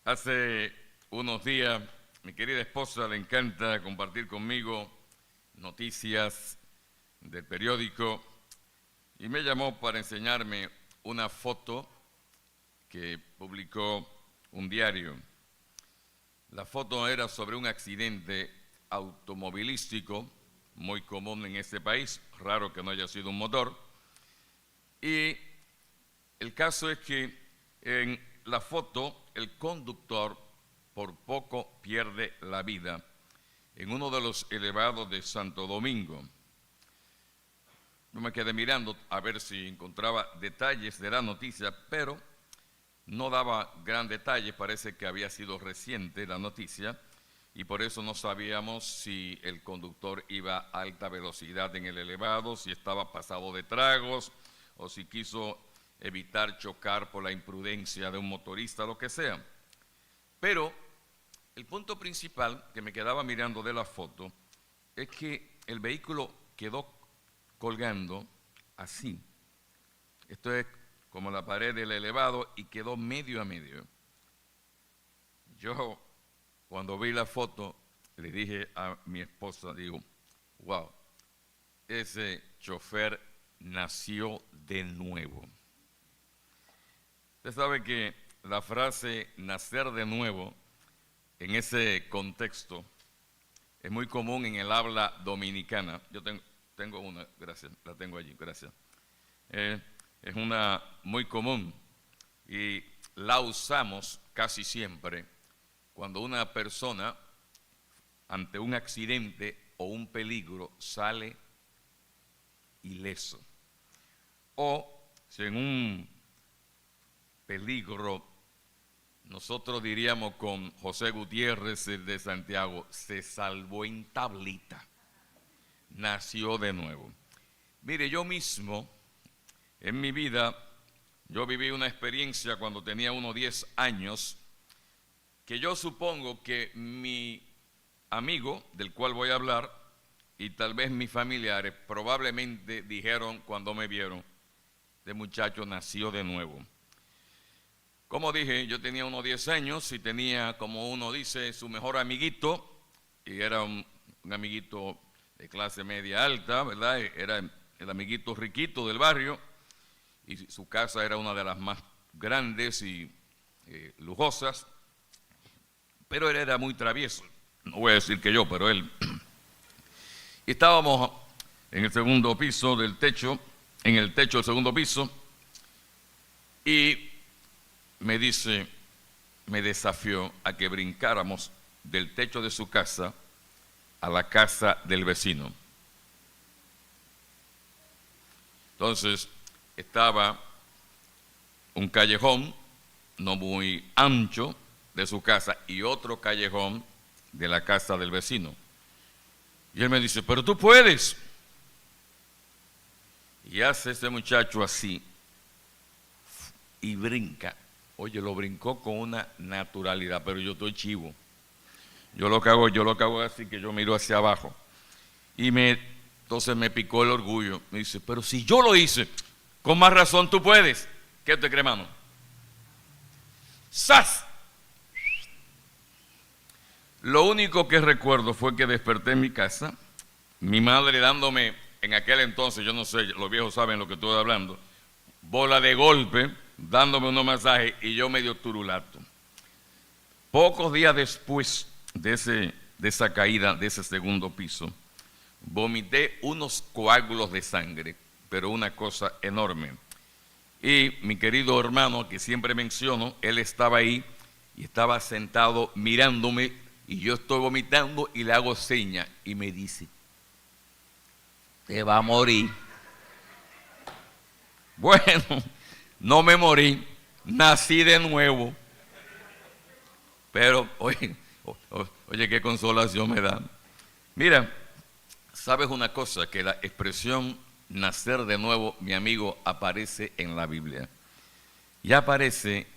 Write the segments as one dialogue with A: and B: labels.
A: Hace unos días, mi querida esposa le encanta compartir conmigo noticias del periódico y me llamó para enseñarme una foto que publicó un diario. La foto era sobre un accidente automovilístico muy común en este país, raro que no haya sido un motor. Y el caso es que en la foto el conductor por poco pierde la vida en uno de los elevados de Santo Domingo. Yo me quedé mirando a ver si encontraba detalles de la noticia, pero no daba gran detalle, parece que había sido reciente la noticia y por eso no sabíamos si el conductor iba a alta velocidad en el elevado, si estaba pasado de tragos o si quiso evitar chocar por la imprudencia de un motorista, lo que sea. Pero el punto principal que me quedaba mirando de la foto es que el vehículo quedó colgando así. Esto es como la pared del elevado y quedó medio a medio. Yo, cuando vi la foto, le dije a mi esposa, digo, wow, ese chofer nació de nuevo. Usted sabe que la frase nacer de nuevo en ese contexto es muy común en el habla dominicana. Yo tengo una, gracias, la tengo allí, gracias. Es una muy común y la usamos casi siempre cuando una persona ante un accidente o un peligro sale ileso. O si en un peligro, nosotros diríamos con José Gutiérrez, el de Santiago, se salvó en tablita, nació de nuevo. Mire, yo mismo, en mi vida, yo viví una experiencia cuando tenía unos 10 años, que yo supongo que mi amigo, del cual voy a hablar, y tal vez mis familiares, probablemente dijeron cuando me vieron, este muchacho nació de nuevo. Como dije, yo tenía unos 10 años y tenía, como uno dice, su mejor amiguito, y era un amiguito de clase media alta, ¿verdad? Era el amiguito riquito del barrio, y su casa era una de las más grandes y lujosas, pero él era muy travieso, no voy a decir que yo, pero él. Y estábamos en el segundo piso del techo, en el techo del segundo piso, y me dice, me desafió a que brincáramos del techo de su casa a la casa del vecino. Entonces, estaba un callejón no muy ancho de su casa y otro callejón de la casa del vecino. Y él me dice, pero tú puedes. Y hace ese muchacho así y brinca. Oye, lo brincó con una naturalidad, pero yo estoy chivo. Yo lo que hago es así, que yo miro hacia abajo. Y entonces me picó el orgullo. Me dice, pero si yo lo hice, con más razón tú puedes. ¿Qué te crees, mano? ¡Sas! Lo único que recuerdo fue que desperté en mi casa, mi madre dándome, en aquel entonces, yo no sé, los viejos saben lo que estoy hablando, bola de golpe, dándome unos masajes y yo medio turulato. Pocos días después de esa caída de ese segundo piso, vomité unos coágulos de sangre, pero una cosa enorme. Y mi querido hermano, que siempre menciono, él estaba ahí y estaba sentado mirándome y yo estoy vomitando y le hago señas y me dice, te va a morir. Bueno, no me morí, nací de nuevo. Pero, oye, qué consolación me da. Mira, ¿sabes una cosa? Que la expresión nacer de nuevo, mi amigo, aparece en la Biblia. Y aparece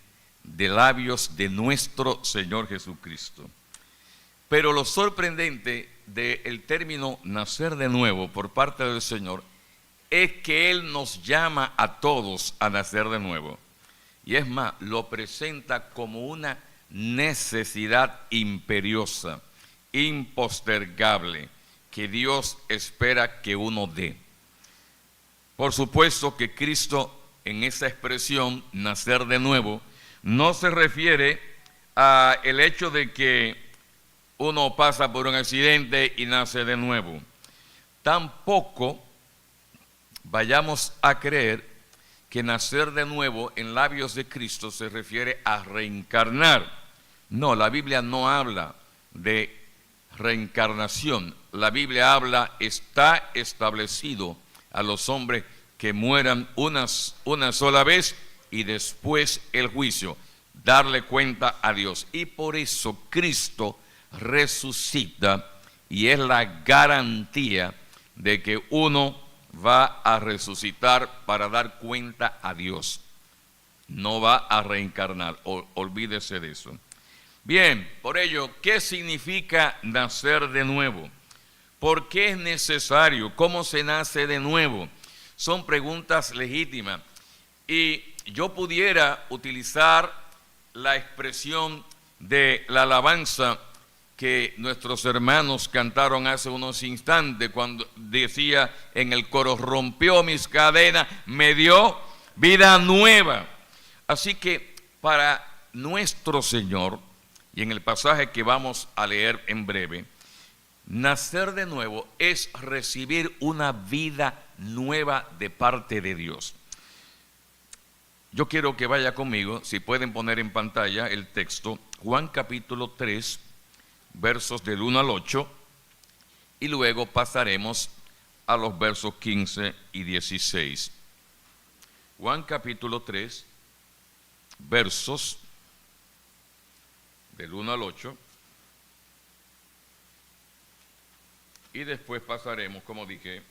A: de labios de nuestro Señor Jesucristo. Pero lo sorprendente del término nacer de nuevo por parte del Señor es que Él nos llama a todos a nacer de nuevo. Y es más, lo presenta como una necesidad imperiosa, impostergable, que Dios espera que uno dé. Por supuesto que Cristo, en esa expresión, nacer de nuevo, no se refiere a el hecho de que uno pasa por un accidente y nace de nuevo. Tampoco vayamos a creer que nacer de nuevo en labios de Cristo se refiere a reencarnar. No, la Biblia no habla de reencarnación. La Biblia habla, está establecido a los hombres que mueran una sola vez y después el juicio, darle cuenta a Dios. Y por eso Cristo resucita y es la garantía de que uno va a resucitar para dar cuenta a Dios. No va a reencarnar, olvídese de eso. Bien, por ello, ¿qué significa nacer de nuevo? ¿Por qué es necesario? ¿Cómo se nace de nuevo? Son preguntas legítimas. Y yo pudiera utilizar la expresión de la alabanza que nuestros hermanos cantaron hace unos instantes, cuando decía en el coro: rompió mis cadenas, me dio vida nueva. Así que para nuestro Señor, y en el pasaje que vamos a leer en breve, nacer de nuevo es recibir una vida nueva de parte de Dios. Yo quiero que vaya conmigo, si pueden poner en pantalla el texto, Juan capítulo 3, versos del 1 al 8, y luego pasaremos a los versos 15 y 16. Juan capítulo 3, versos del 1 al 8, y después pasaremos, como dije,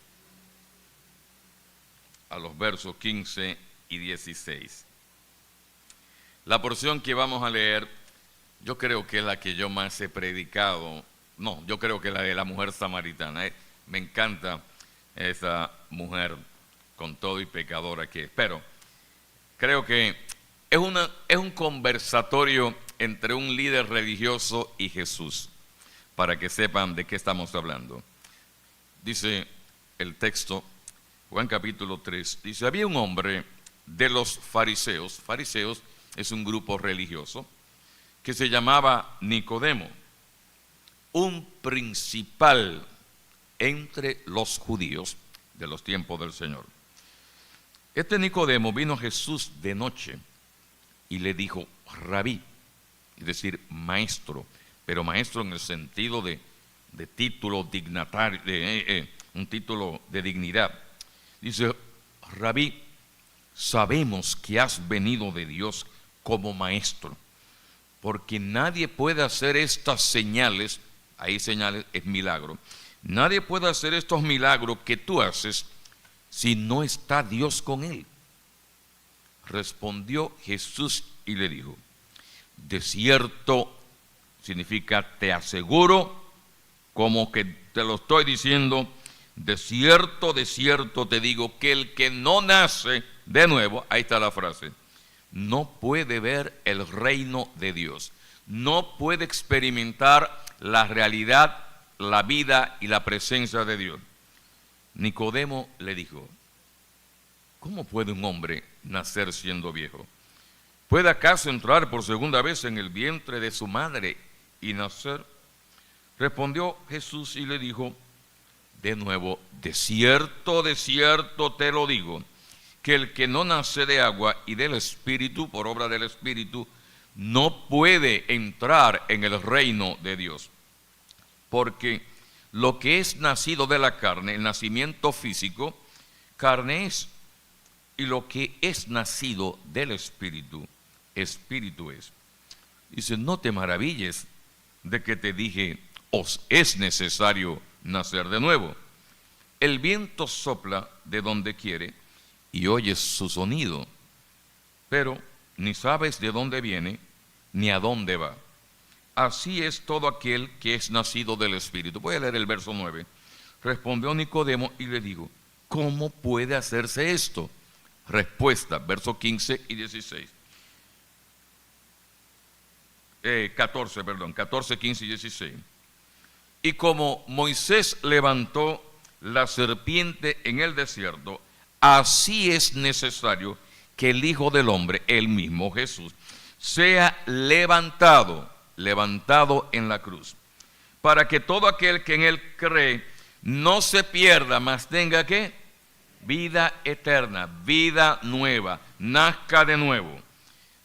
A: a los versos 15 y 16. La porción que vamos a leer, yo creo que es la que yo más he predicado. No, yo creo que la de la mujer samaritana. Me encanta esa mujer, con todo y pecadora que es. Pero creo que es un conversatorio entre un líder religioso y Jesús, para que sepan de qué estamos hablando. Dice el texto, Juan capítulo 3, dice: había un hombre de los fariseos. Fariseos es un grupo religioso que se llamaba Nicodemo, un principal entre los judíos de los tiempos del Señor. Este Nicodemo vino a Jesús de noche y le dijo: rabí, es decir, maestro, pero maestro en el sentido de título dignatario, un título de dignidad. Dice: rabí, sabemos que has venido de Dios como maestro, porque nadie puede hacer estas señales, ahí señales es milagro, nadie puede hacer estos milagros que tú haces si no está Dios con él. Respondió Jesús y le dijo: de cierto, significa te aseguro, como que te lo estoy diciendo, de cierto te digo que el que no nace de nuevo, ahí está la frase, no puede ver el reino de Dios, no puede experimentar la realidad, la vida y la presencia de Dios. Nicodemo le dijo: ¿cómo puede un hombre nacer siendo viejo? ¿Puede acaso entrar por segunda vez en el vientre de su madre y nacer? Respondió Jesús y le dijo de nuevo: de cierto te lo digo, que el que no nace de agua y del Espíritu, por obra del Espíritu, no puede entrar en el reino de Dios. Porque lo que es nacido de la carne, el nacimiento físico, carne es, y lo que es nacido del Espíritu, Espíritu es. Dice: no te maravilles de que te dije, os es necesario nacer de nuevo. El viento sopla de donde quiere y oyes su sonido, pero ni sabes de dónde viene ni a dónde va. Así es todo aquel que es nacido del Espíritu. Voy a leer el verso 9. Respondió Nicodemo y le dijo: ¿cómo puede hacerse esto? Respuesta, versos 15 y 16. 14, 15 y 16. Y como Moisés levantó la serpiente en el desierto, así es necesario que el Hijo del Hombre, el mismo Jesús, sea levantado en la cruz, para que todo aquel que en él cree no se pierda, mas tenga ¿qué? Vida eterna, vida nueva, nazca de nuevo.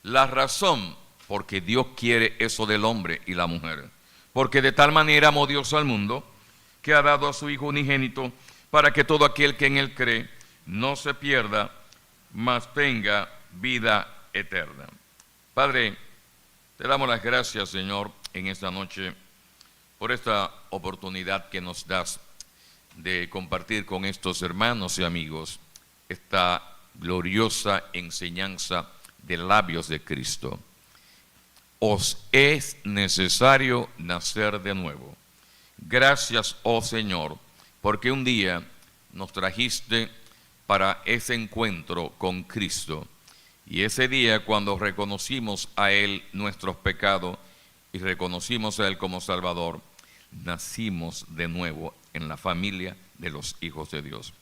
A: La razón, porque Dios quiere eso del hombre y la mujer, porque de tal manera amó Dios al mundo, que ha dado a su Hijo unigénito, para que todo aquel que en él cree no se pierda, mas tenga vida eterna. Padre, te damos las gracias, Señor, en esta noche, por esta oportunidad que nos das de compartir con estos hermanos y amigos esta gloriosa enseñanza de labios de Cristo. Os es necesario nacer de nuevo. Gracias, oh Señor, porque un día nos trajiste para ese encuentro con Cristo. Y ese día, cuando reconocimos a Él nuestros pecados y reconocimos a Él como Salvador, nacimos de nuevo en la familia de los hijos de Dios.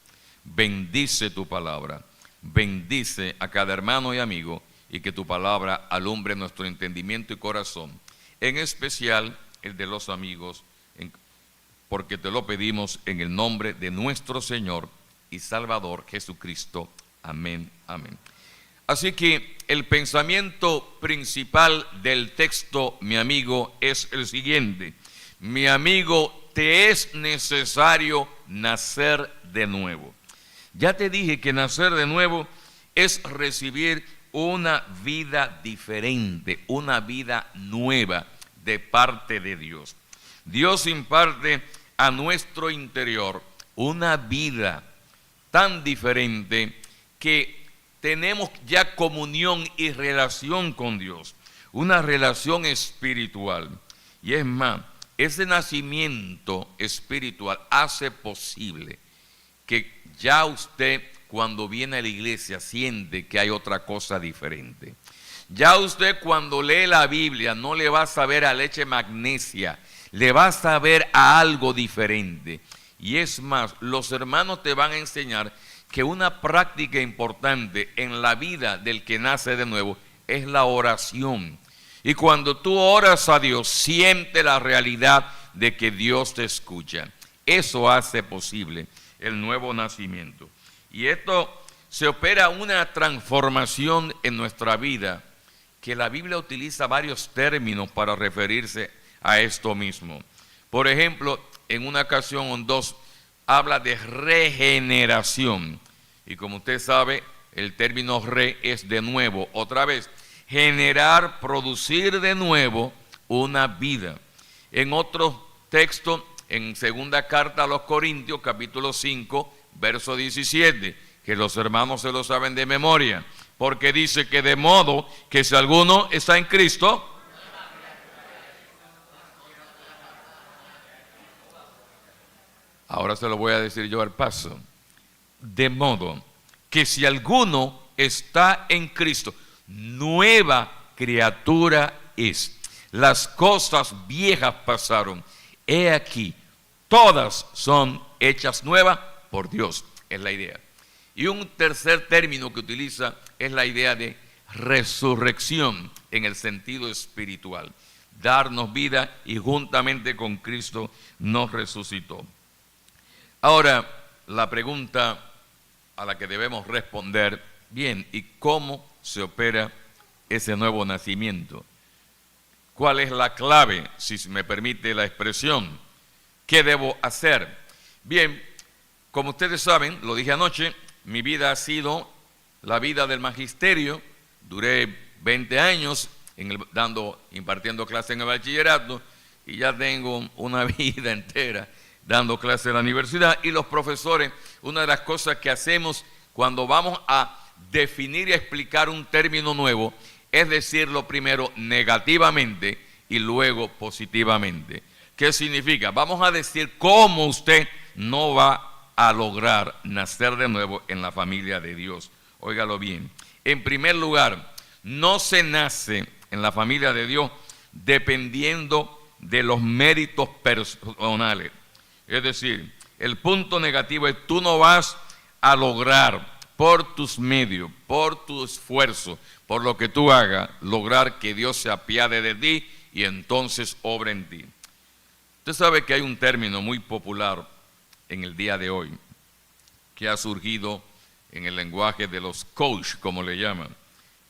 A: Bendice tu palabra, bendice a cada hermano y amigo, y que tu palabra alumbre nuestro entendimiento y corazón, en especial el de los amigos, porque te lo pedimos en el nombre de nuestro Señor y Salvador Jesucristo. Amén, amén. Así que el pensamiento principal del texto, mi amigo, es el siguiente: mi amigo, te es necesario nacer de nuevo. Ya te dije que nacer de nuevo es recibir una vida diferente, una vida nueva de parte de Dios. Dios imparte a nuestro interior una vida tan diferente que tenemos ya comunión y relación con Dios, una relación espiritual. Y es más, ese nacimiento espiritual hace posible que ya usted, cuando viene a la iglesia, siente que hay otra cosa diferente. Ya usted, cuando lee la Biblia, no le va a saber a leche magnesia, le va a saber a algo diferente. Y es más, los hermanos te van a enseñar que una práctica importante en la vida del que nace de nuevo es la oración. Y cuando tú oras a Dios, siente la realidad de que Dios te escucha. Eso hace posible el nuevo nacimiento. Y esto se opera una transformación en nuestra vida, que la Biblia utiliza varios términos para referirse a esto mismo. Por ejemplo, en una ocasión o dos, habla de regeneración. Y como usted sabe, el término re es de nuevo, otra vez. Generar, producir de nuevo una vida. En otro texto, en segunda carta a los Corintios, capítulo 5, verso 17, que los hermanos se lo saben de memoria, porque dice que de modo que si alguno está en Cristo, ahora se lo voy a decir yo al paso, de modo que si alguno está en Cristo, nueva criatura es. Las cosas viejas pasaron, he aquí, todas son hechas nuevas por Dios, es la idea. Y un tercer término que utiliza es la idea de resurrección en el sentido espiritual. Darnos vida y juntamente con Cristo nos resucitó. Ahora, la pregunta a la que debemos responder, bien, ¿y cómo se opera ese nuevo nacimiento? ¿Cuál es la clave, si me permite la expresión? ¿Qué debo hacer? Bien, como ustedes saben, lo dije anoche, mi vida ha sido la vida del magisterio. Duré 20 años impartiendo clases en el bachillerato y ya tengo una vida entera dando clases en la universidad. Y los profesores, una de las cosas que hacemos cuando vamos a definir y explicar un término nuevo es decirlo primero negativamente y luego positivamente. ¿Qué significa? Vamos a decir cómo usted no va a lograr nacer de nuevo en la familia de Dios. Óigalo bien. En primer lugar, no se nace en la familia de Dios dependiendo de los méritos personales. Es decir, el punto negativo es tú no vas a lograr por tus medios, por tu esfuerzo, por lo que tú hagas, lograr que Dios se apiade de ti y entonces obra en ti. Usted sabe que hay un término muy popular en el día de hoy que ha surgido en el lenguaje de los coach, como le llaman.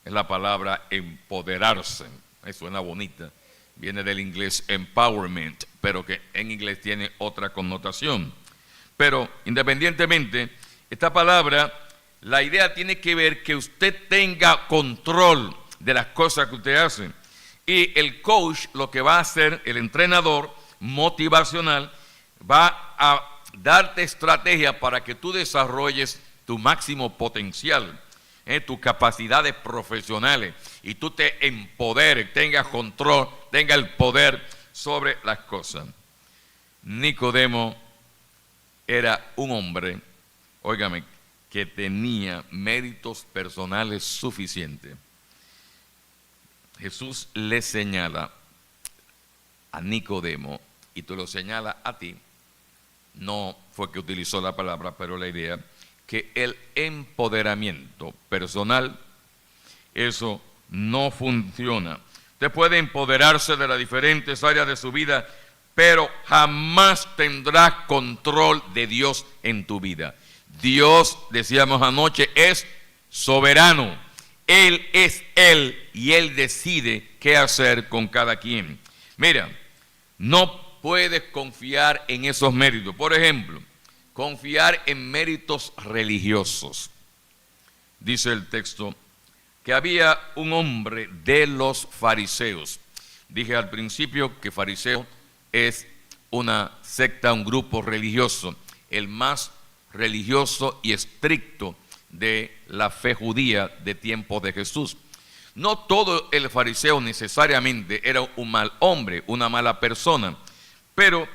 A: Es la palabra empoderarse. Suena bonita. Viene del inglés empowerment, pero que en inglés tiene otra connotación. Pero independientemente, esta palabra, la idea tiene que ver que usted tenga control de las cosas que usted hace. Y el coach, lo que va a hacer, el entrenador motivacional, va a darte estrategia para que tú desarrolles tu máximo potencial, tus capacidades profesionales, y tú te empoderes, tengas control, tengas el poder sobre las cosas. Nicodemo era un hombre, óigame, que tenía méritos personales suficientes. Jesús le señala a Nicodemo, y tú lo señalas a ti, no fue que utilizó la palabra, pero la idea, que el empoderamiento personal, eso no funciona. Usted puede empoderarse de las diferentes áreas de su vida, pero jamás tendrás control de Dios en tu vida. Dios, decíamos anoche, es soberano. Él es Él y Él decide qué hacer con cada quien. Mira, no puedes confiar en esos méritos. Por ejemplo, confiar en méritos religiosos. Dice el texto que había un hombre de los fariseos. Dije al principio que fariseo es una secta, un grupo religioso, el más religioso y estricto de la fe judía de tiempos de Jesús. No todo el fariseo necesariamente era un mal hombre, una mala persona, pero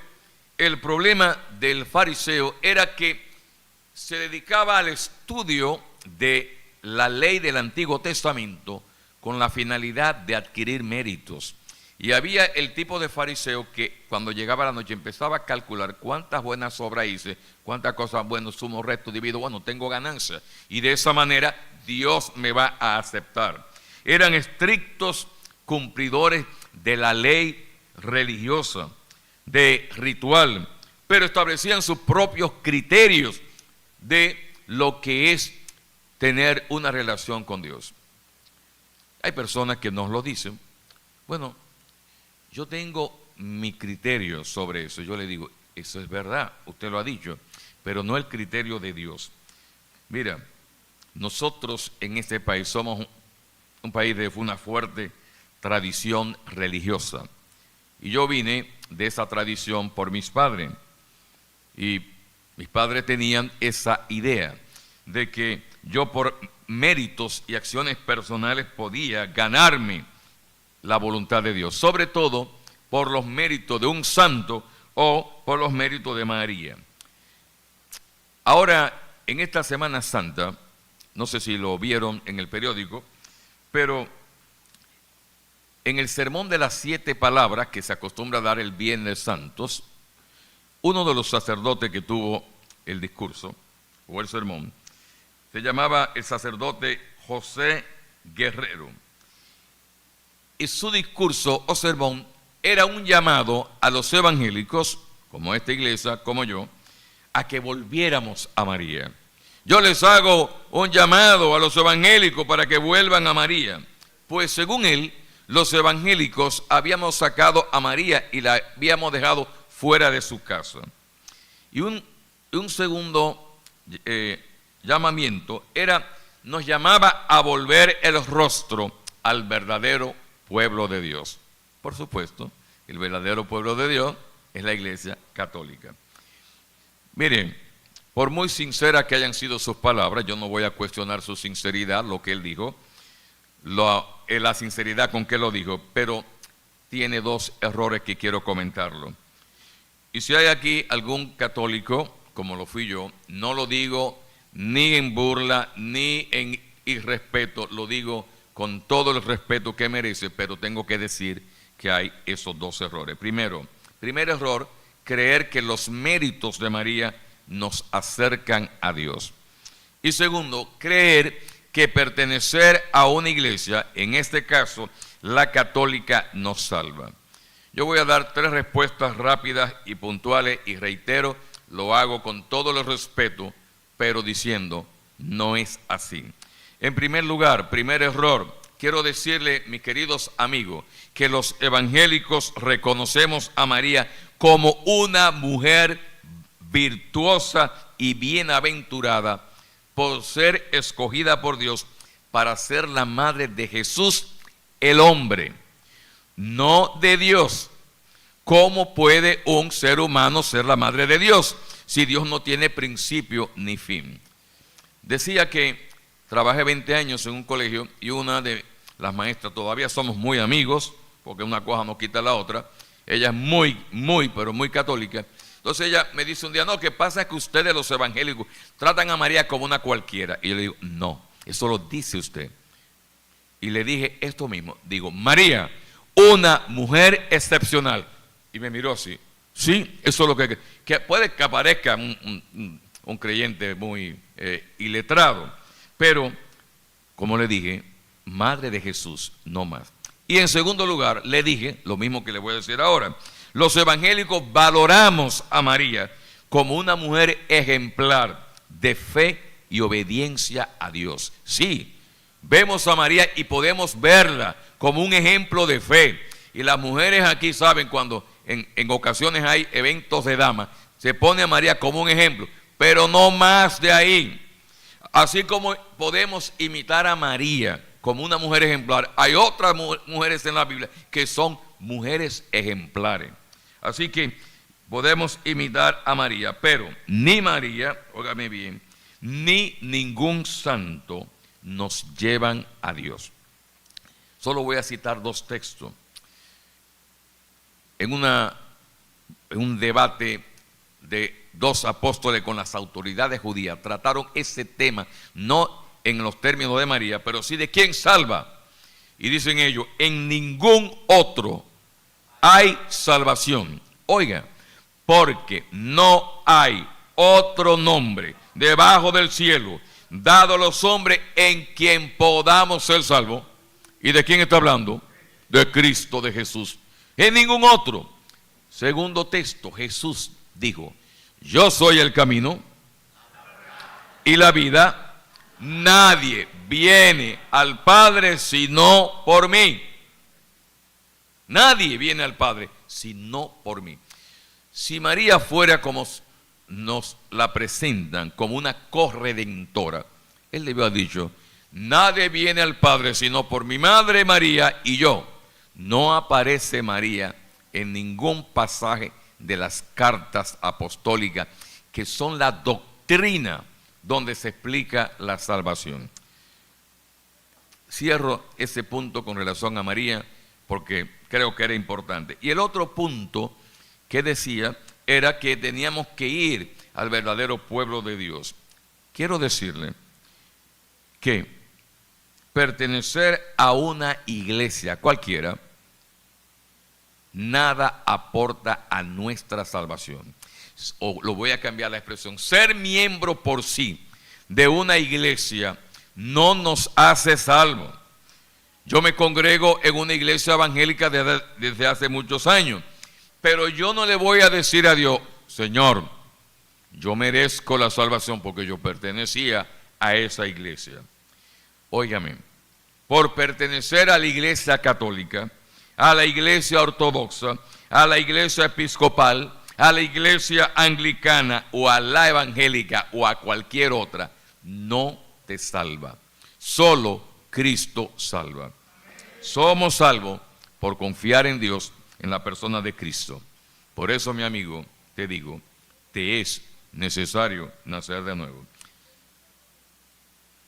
A: el problema del fariseo era que se dedicaba al estudio de la ley del Antiguo Testamento con la finalidad de adquirir méritos. Y había el tipo de fariseo que cuando llegaba la noche empezaba a calcular cuántas buenas obras hice, cuántas cosas buenas, sumo, resto, divido, bueno, tengo ganancia. Y de esa manera Dios me va a aceptar. Eran estrictos cumplidores de la ley religiosa, de ritual, pero establecían sus propios criterios de lo que es tener una relación con Dios. Hay personas que nos lo dicen, bueno, yo tengo mi criterio sobre eso. Yo le digo, eso es verdad, usted lo ha dicho, pero no el criterio de Dios. Mira, nosotros en este país somos un país de una fuerte tradición religiosa. Y yo vine de esa tradición por mis padres. Y mis padres tenían esa idea de que yo por méritos y acciones personales podía ganarme la voluntad de Dios, sobre todo por los méritos de un santo o por los méritos de María. Ahora, en esta Semana Santa, no sé si lo vieron en el periódico, pero en el sermón de las 7 palabras que se acostumbra a dar el Viernes Santos, uno de los sacerdotes que tuvo el discurso o el sermón se llamaba el sacerdote José Guerrero. Y su discurso o sermón era un llamado a los evangélicos, como esta iglesia, como yo, a que volviéramos a María. Yo les hago un llamado a los evangélicos para que vuelvan a María. Pues según él, los evangélicos habíamos sacado a María y la habíamos dejado fuera de su casa. Y un segundo llamamiento nos llamaba a volver el rostro al verdadero pueblo de Dios. Por supuesto, el verdadero pueblo de Dios es la Iglesia Católica. Miren, por muy sinceras que hayan sido sus palabras, yo no voy a cuestionar su sinceridad, lo que él dijo, la sinceridad con que lo dijo, pero tiene 2 errores que quiero comentarlo. Y si hay aquí algún católico, como lo fui yo, no lo digo ni en burla, ni en irrespeto, lo digo con todo el respeto que merece, pero tengo que decir que hay esos dos errores. Primero, primer error, creer que los méritos de María nos acercan a Dios. Y segundo, creer que pertenecer a una iglesia, en este caso la católica, nos salva. Yo voy a dar 3 respuestas rápidas y puntuales y reitero, lo hago con todo el respeto, pero diciendo, no es así. En primer lugar, primer error, quiero decirle, mis queridos amigos, que los evangélicos reconocemos a María como una mujer virtuosa y bienaventurada por ser escogida por Dios para ser la madre de Jesús, el hombre, no de Dios. ¿Cómo puede un ser humano ser la madre de Dios si Dios no tiene principio ni fin? Decía que trabajé 20 años en un colegio y una de las maestras, todavía somos muy amigos, porque una cosa no quita la otra, ella es pero muy católica. Entonces ella me dice un día, no, ¿qué pasa? Es que ustedes los evangélicos tratan a María como una cualquiera. Y yo le digo, no, eso lo dice usted. Y le dije esto mismo, digo, María, una mujer excepcional. Y me miró así, sí, eso es lo que puede que aparezca un creyente muy iletrado, pero como le dije, madre de Jesús, no más. Y en segundo lugar, le dije lo mismo que le voy a decir ahora, los evangélicos valoramos a María como una mujer ejemplar de fe y obediencia a Dios. Sí, vemos a María y podemos verla como un ejemplo de fe. Y las mujeres aquí saben cuando en ocasiones hay eventos de damas, se pone a María como un ejemplo, pero no más de ahí. Así como podemos imitar a María como una mujer ejemplar, hay otras mujeres en la Biblia que son mujeres ejemplares. Así que podemos imitar a María, pero ni María, óigame bien, ni ningún santo nos llevan a Dios. Solo voy a citar 2 textos. En un debate de 2 apóstoles con las autoridades judías, trataron ese tema, no en los términos de María, pero sí de quién salva. Y dicen ellos, en ningún otro hay salvación. Oiga, porque no hay otro nombre debajo del cielo dado a los hombres en quien podamos ser salvos. ¿Y de quién está hablando? De Cristo, de Jesús. En ningún otro. Segundo texto, Jesús dijo, yo soy el camino y la vida. Nadie viene al Padre sino por mí. Nadie viene al Padre sino por mí. Si María fuera como nos la presentan, como una corredentora, él le había dicho, nadie viene al Padre sino por mi madre María y yo. No aparece María en ningún pasaje de las cartas apostólicas, que son la doctrina donde se explica la salvación. Cierro ese punto con relación a María, porque creo que era importante. Y el otro punto que decía era que teníamos que ir al verdadero pueblo de Dios. Quiero decirle que pertenecer a una iglesia cualquiera nada aporta a nuestra salvación. O lo voy a cambiar la expresión, ser miembro por sí de una iglesia no nos hace salvos. Yo me congrego en una iglesia evangélica desde hace muchos años, pero yo no le voy a decir a Dios, Señor, yo merezco la salvación porque yo pertenecía a esa iglesia. Óigame, por pertenecer a la iglesia católica, a la iglesia ortodoxa, a la iglesia episcopal, a la iglesia anglicana o a la evangélica o a cualquier otra, no te salva. Solo Cristo salva. Somos salvos por confiar en Dios, en la persona de Cristo. Por eso, mi amigo, te digo, te es necesario nacer de nuevo.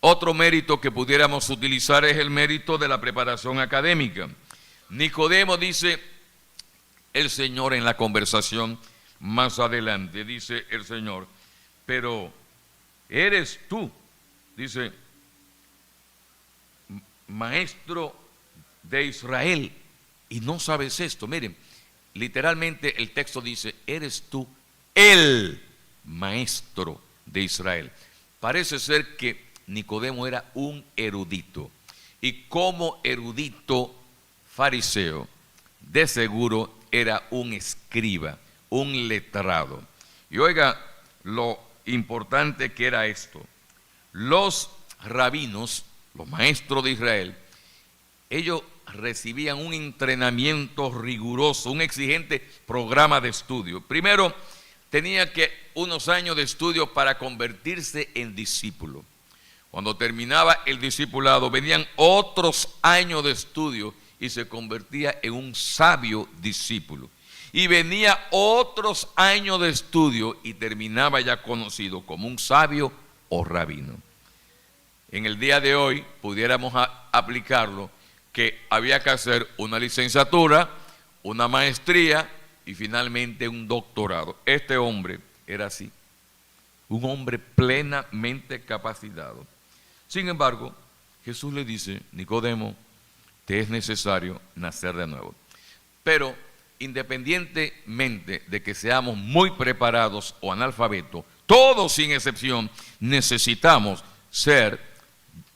A: Otro mérito que pudiéramos utilizar es el mérito de la preparación académica. Nicodemo dice el Señor en la conversación más adelante, dice el Señor, pero eres tú, dice, maestro de Israel y no sabes esto. Miren, literalmente el texto dice, eres tú el maestro de Israel. Parece ser que Nicodemo era un erudito, y como erudito fariseo, de seguro era un escriba, un letrado. Y oiga lo importante que era esto. Los rabinos, los maestros de Israel, ellos recibían un entrenamiento riguroso, un exigente programa de estudio. Primero, tenía que unos años de estudio para convertirse en discípulo. Cuando terminaba el discipulado, venían otros años de estudio y se convertía en un sabio discípulo. Y venía otros años de estudio y terminaba ya conocido como un sabio o rabino. En el día de hoy pudiéramos aplicarlo, que había que hacer una licenciatura, una maestría y finalmente un doctorado. Este hombre era así, un hombre plenamente capacitado. Sin embargo, Jesús le dice, Nicodemo, te es necesario nacer de nuevo. Pero independientemente de que seamos muy preparados o analfabetos, todos sin excepción necesitamos ser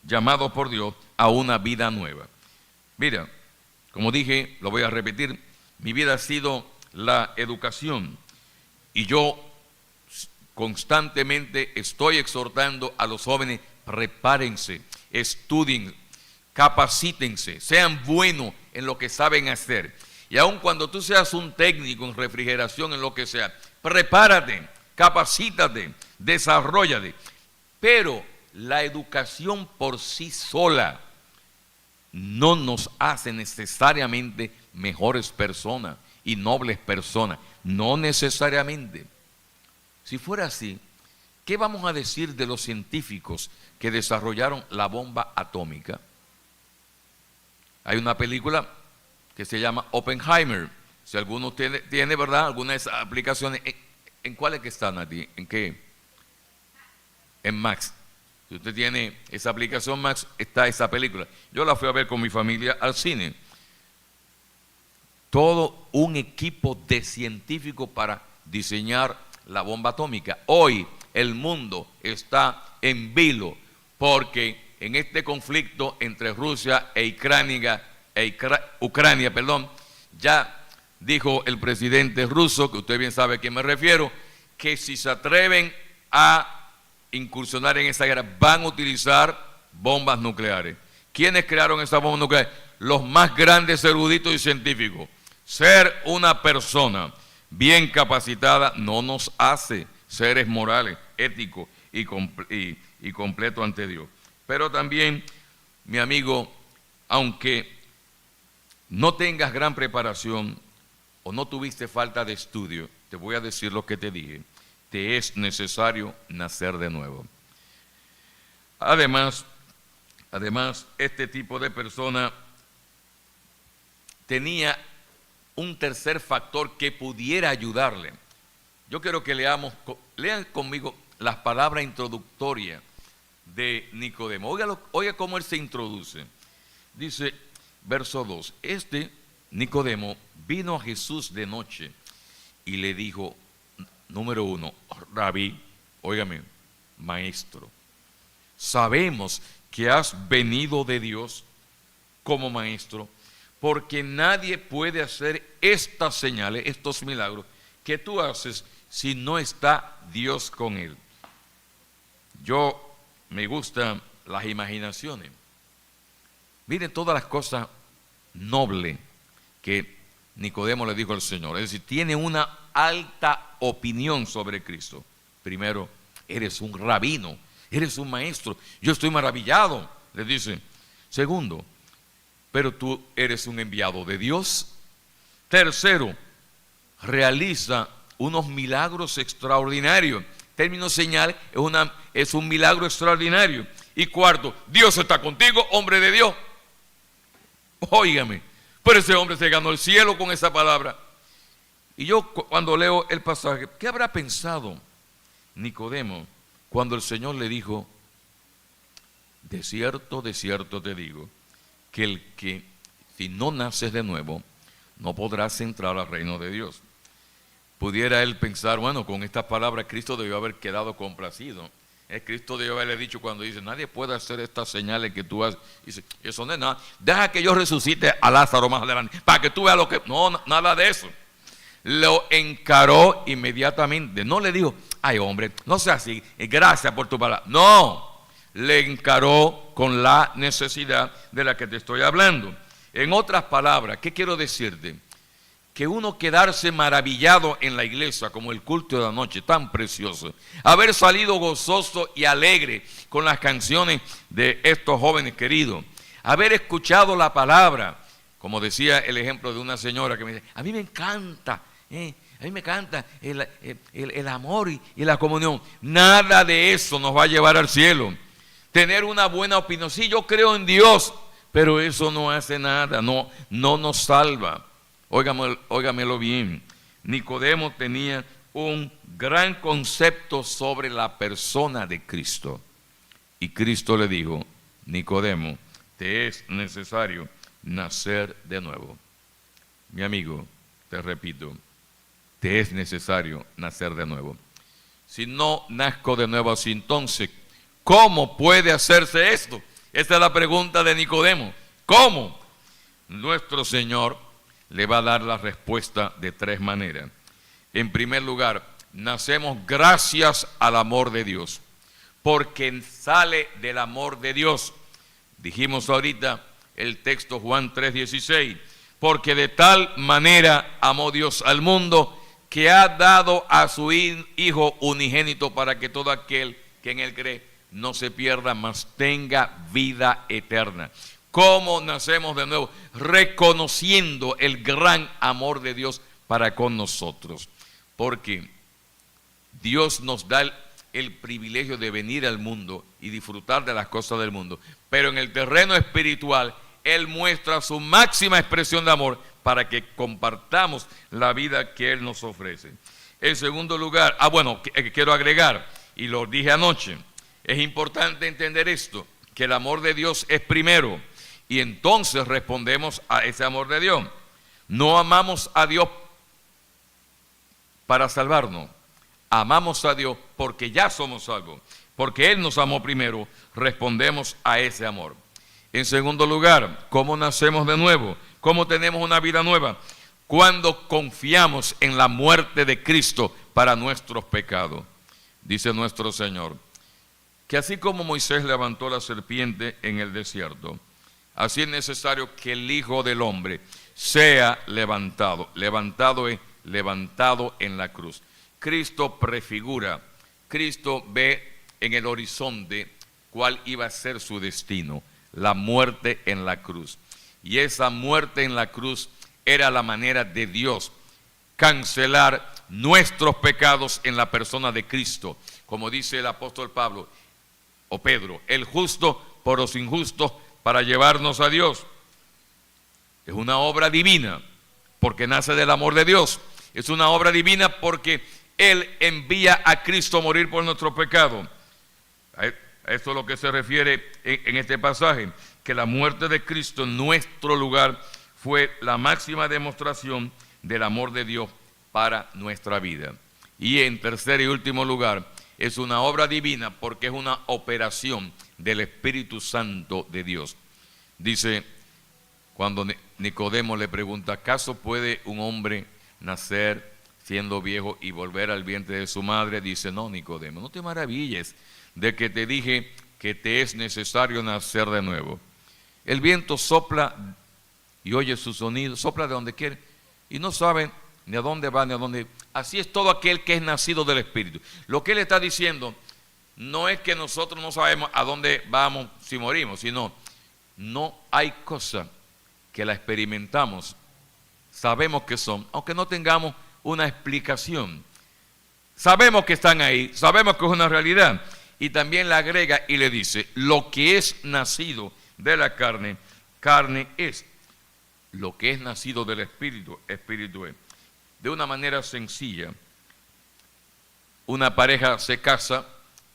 A: llamados por Dios a una vida nueva. Mira, como dije, lo voy a repetir, mi vida ha sido la educación y yo constantemente estoy exhortando a los jóvenes, prepárense, estudien, capacítense, sean buenos en lo que saben hacer. Y aun cuando tú seas un técnico en refrigeración, en lo que sea, prepárate, capacítate, desarróllate. Pero la educación por sí sola no nos hace necesariamente mejores personas y nobles personas. No necesariamente. Si fuera así, ¿qué vamos a decir de los científicos que desarrollaron la bomba atómica? Hay una película que se llama Oppenheimer. Si alguno tiene ¿verdad?, alguna de esas aplicaciones, ¿en cuál es que están a ti? ¿En qué? En Max. Si usted tiene esa aplicación Max, está esa película. Yo la fui a ver con mi familia al cine. Todo un equipo de científicos para diseñar la bomba atómica. Hoy el mundo está en vilo porque en este conflicto entre Rusia e Ucrania, ya dijo el presidente ruso, que usted bien sabe a quién me refiero, que si se atreven a incursionar en esa guerra, van a utilizar bombas nucleares. ¿Quiénes crearon esas bombas nucleares? Los más grandes eruditos y científicos. Ser una persona bien capacitada no nos hace seres morales, éticos y completos ante Dios. Pero también, mi amigo, aunque no tengas gran preparación o no tuviste falta de estudio, te voy a decir lo que te dije. Te es necesario nacer de nuevo. Además, este tipo de persona tenía un tercer factor que pudiera ayudarle. Yo quiero que lean conmigo las palabras introductorias de Nicodemo. Oiga cómo él se introduce. Dice, verso 2, Nicodemo vino a Jesús de noche y le dijo, número 1, Rabí, óigame, maestro, sabemos que has venido de Dios como maestro, porque nadie puede hacer estas señales, estos milagros que tú haces si no está Dios con él. Me gustan las imaginaciones. Miren todas las cosas nobles que Nicodemo le dijo al Señor. Es decir, tiene una alta opinión sobre Cristo. Primero, eres un rabino, eres un maestro. Yo estoy maravillado, le dice. Segundo, pero tú eres un enviado de Dios. Tercero, realiza unos milagros extraordinarios. Término señal es un milagro extraordinario. Y cuarto, Dios está contigo, hombre de Dios. Óigame, pero ese hombre se ganó el cielo con esa palabra. Y yo cuando leo el pasaje, ¿qué habrá pensado Nicodemo cuando el Señor le dijo, de cierto te digo, que el que si no naces de nuevo, no podrás entrar al reino de Dios. Pudiera él pensar, bueno, con estas palabras Cristo debió haber quedado complacido. Cristo debió haberle dicho cuando dice, nadie puede hacer estas señales que tú haces. Dice, eso no es nada. Deja que yo resucite a Lázaro más adelante, para que tú veas lo que... No, nada de eso. Lo encaró inmediatamente. No le dijo, ay hombre, no sea así, gracias por tu palabra. No, le encaró con la necesidad de la que te estoy hablando. En otras palabras, ¿qué quiero decirte? Que uno quedarse maravillado en la iglesia como el culto de la noche, tan precioso, haber salido gozoso y alegre con las canciones de estos jóvenes queridos, haber escuchado la palabra, como decía el ejemplo de una señora que me dice, a mí me encanta el amor y la comunión. Nada de eso nos va a llevar al cielo. Tener una buena opinión, sí, yo creo en Dios, pero eso no hace nada, no nos salva. Óigamelo bien, Nicodemo tenía un gran concepto sobre la persona de Cristo. Y Cristo le dijo, Nicodemo, te es necesario nacer de nuevo. Mi amigo, te repito, te es necesario nacer de nuevo. Si no nazco de nuevo así, entonces, ¿cómo puede hacerse esto? Esta es la pregunta de Nicodemo. ¿Cómo? Nuestro Señor le va a dar la respuesta de tres maneras. En primer lugar, nacemos gracias al amor de Dios, porque sale del amor de Dios. Dijimos ahorita el texto Juan 3:16, porque de tal manera amó Dios al mundo que ha dado a su Hijo unigénito para que todo aquel que en Él cree no se pierda, mas tenga vida eterna. ¿Cómo nacemos de nuevo? Reconociendo el gran amor de Dios para con nosotros. Porque Dios nos da el privilegio de venir al mundo y disfrutar de las cosas del mundo. Pero en el terreno espiritual, Él muestra su máxima expresión de amor para que compartamos la vida que Él nos ofrece. En segundo lugar, quiero agregar, y lo dije anoche, es importante entender esto, que el amor de Dios es primero. Y entonces respondemos a ese amor de Dios. No amamos a Dios para salvarnos. Amamos a Dios porque ya somos salvos. Porque Él nos amó primero, respondemos a ese amor. En segundo lugar, ¿cómo nacemos de nuevo? ¿Cómo tenemos una vida nueva? Cuando confiamos en la muerte de Cristo para nuestros pecados. Dice nuestro Señor, que así como Moisés levantó la serpiente en el desierto, así es necesario que el Hijo del Hombre sea levantado. Levantado es levantado en la cruz. Cristo prefigura, Cristo ve en el horizonte cuál iba a ser su destino, la muerte en la cruz. Y esa muerte en la cruz era la manera de Dios cancelar nuestros pecados en la persona de Cristo. Como dice el apóstol Pablo o Pedro, el justo por los injustos, para llevarnos a Dios. Es una obra divina porque nace del amor de Dios. Es una obra divina porque Él envía a Cristo a morir por nuestro pecado. A esto es lo que se refiere en este pasaje, que la muerte de Cristo en nuestro lugar fue la máxima demostración del amor de Dios para nuestra vida. Y en tercer y último lugar, es una obra divina porque es una operación del Espíritu Santo de Dios. Dice, cuando Nicodemo le pregunta, ¿acaso puede un hombre nacer siendo viejo y volver al vientre de su madre? Dice, no, Nicodemo, no te maravilles de que te dije que te es necesario nacer de nuevo. El viento sopla y oye su sonido, sopla de donde quiere y no sabe ni a dónde va ni a dónde. Así es todo aquel que es nacido del Espíritu. Lo que él está diciendo no es que nosotros no sabemos a dónde vamos si morimos, sino no hay cosa que la experimentamos, sabemos que son, aunque no tengamos una explicación. Sabemos que están ahí, sabemos que es una realidad. Y también le agrega y le dice, lo que es nacido de la carne, carne es. Lo que es nacido del Espíritu, Espíritu es. De una manera sencilla, una pareja se casa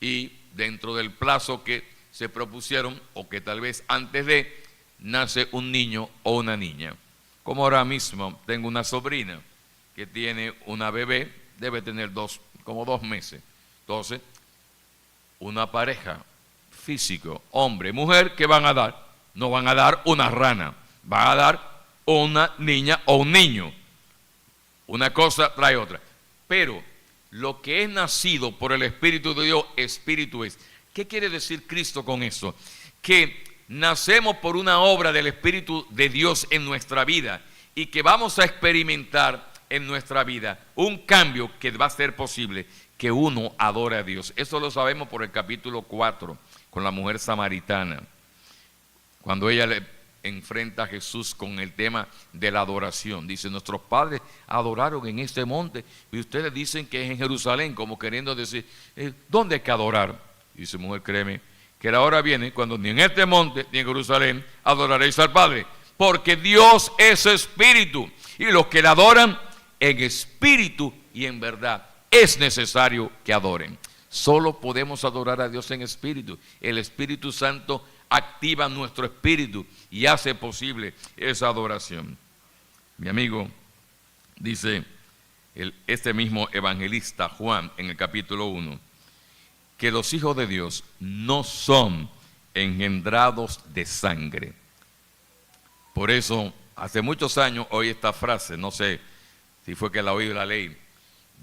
A: y dentro del plazo que se propusieron, o que tal vez antes de, nace un niño o una niña. Como ahora mismo tengo una sobrina que tiene una bebé, debe tener como 2 meses. Entonces, una pareja físico, hombre, mujer, ¿qué van a dar? No van a dar una rana, van a dar una niña o un niño. Una cosa trae otra. Pero lo que es nacido por el Espíritu de Dios, Espíritu es. ¿Qué quiere decir Cristo con eso? Que nacemos por una obra del Espíritu de Dios en nuestra vida y que vamos a experimentar en nuestra vida un cambio que va a ser posible, que uno adore a Dios. Eso lo sabemos por el capítulo 4, con la mujer samaritana, cuando ella le enfrenta a Jesús con el tema de la adoración. Dice, nuestros padres adoraron en este monte y ustedes dicen que es en Jerusalén, como queriendo decir, ¿dónde hay que adorar? Dice, mujer, créeme, que la hora viene cuando ni en este monte ni en Jerusalén adoraréis al Padre, porque Dios es espíritu y los que le adoran en espíritu y en verdad es necesario que adoren. Solo podemos adorar a Dios en espíritu. El Espíritu Santo activa nuestro espíritu y hace posible esa adoración. Mi amigo, dice este mismo evangelista Juan en el capítulo 1, que los hijos de Dios no son engendrados de sangre. Por eso, hace muchos años oí esta frase, no sé si fue que la oí o la leí: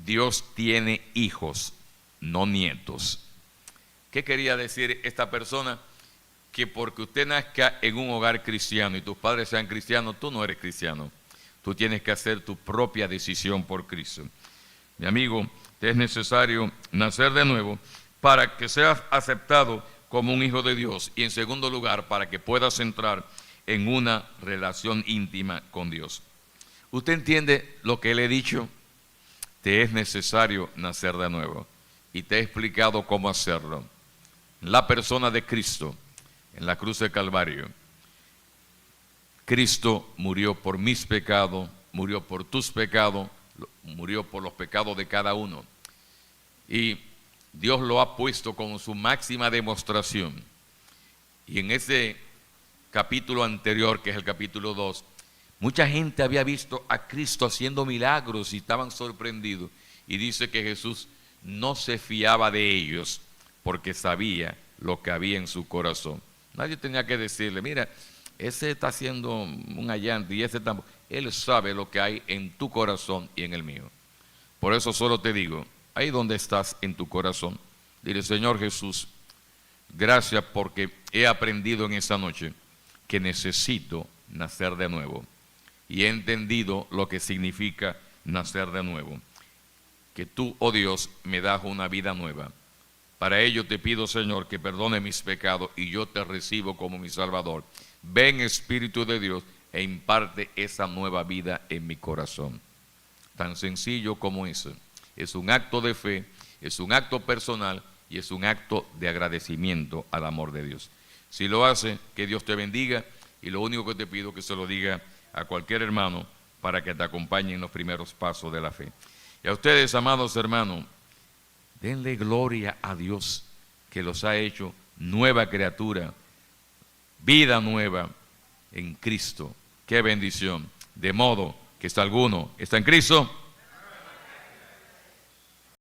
A: Dios tiene hijos, no nietos. ¿Qué quería decir esta persona? Que porque usted nazca en un hogar cristiano y tus padres sean cristianos, tú no eres cristiano. Tú tienes que hacer tu propia decisión por Cristo. Mi amigo, te es necesario nacer de nuevo para que seas aceptado como un hijo de Dios y en segundo lugar para que puedas entrar en una relación íntima con Dios. ¿Usted entiende lo que le he dicho? Te es necesario nacer de nuevo y te he explicado cómo hacerlo. La persona de Cristo en la cruz de Calvario. Cristo murió por mis pecados, murió por tus pecados, murió por los pecados de cada uno. Y Dios lo ha puesto como su máxima demostración. Y en ese capítulo anterior, que es el capítulo 2, mucha gente había visto a Cristo haciendo milagros y estaban sorprendidos. Y dice que Jesús no se fiaba de ellos porque sabía lo que había en su corazón. Nadie tenía que decirle, mira, ese está haciendo un allante y ese tampoco. Él sabe lo que hay en tu corazón y en el mío. Por eso solo te digo, ahí donde estás en tu corazón, dile, Señor Jesús, gracias porque he aprendido en esta noche que necesito nacer de nuevo. Y he entendido lo que significa nacer de nuevo. Que tú, oh Dios, me das una vida nueva. Para ello te pido, Señor, que perdone mis pecados y yo te recibo como mi Salvador. Ven, Espíritu de Dios, e imparte esa nueva vida en mi corazón. Tan sencillo como eso. Es un acto de fe, es un acto personal y es un acto de agradecimiento al amor de Dios. Si lo hace, que Dios te bendiga y lo único que te pido es que se lo diga a cualquier hermano para que te acompañe en los primeros pasos de la fe. Y a ustedes, amados hermanos, denle gloria a Dios que los ha hecho nueva criatura, vida nueva en Cristo. ¡Qué bendición! De modo que si alguno está en Cristo,